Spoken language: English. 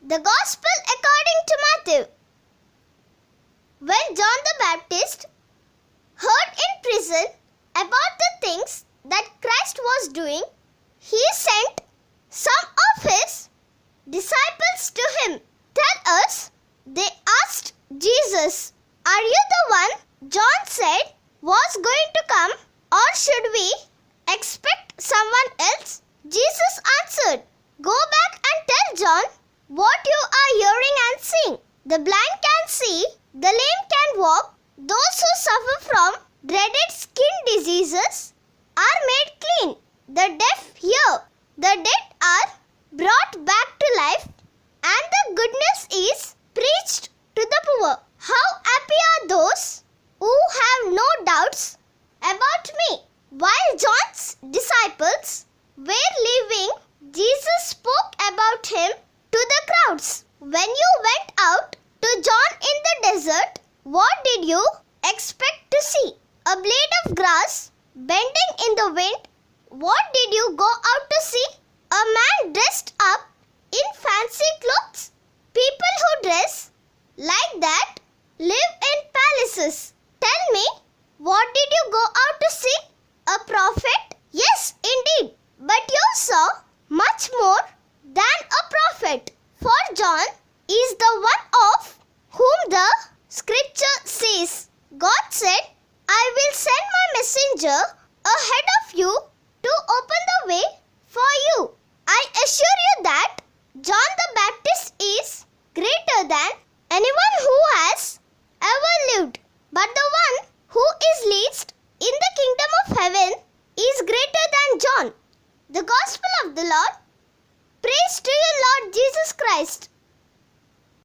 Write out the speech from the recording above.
The Gospel according to Matthew. When John the Baptist heard in prison about the things that Christ was doing, he sent some of his disciples to him. Tell us, they asked Jesus, are you the one John said was going to come, or should we expect someone else? Jesus answered, go back and tell John what you are hearing and seeing. The blind can see, the lame can walk, those who suffer from dreaded skin diseases are made clean, the deaf hear, the dead are brought back to life, and the good news is preached to the poor. How happy are those who have no doubts about me. While John's disciples were leaving, Jesus spoke about him to the crowds. When you went out to John in the desert, what did you expect to see? A blade of grass bending in the wind? What did you go out to see? A man dressed up in fancy clothes? People who dress like that live in palaces. Tell me, what did you go out to see? A prophet? Yes, indeed. But you saw much more than a prophet. For John is the one of whom the scripture says, God said, I will send my messenger ahead of you to open the way for you. I assure you that John the Baptist is greater than anyone who has ever lived. But the one who is least in the kingdom of heaven is greater than John. The Gospel of the Lord. Praise to you, Lord Jesus Christ.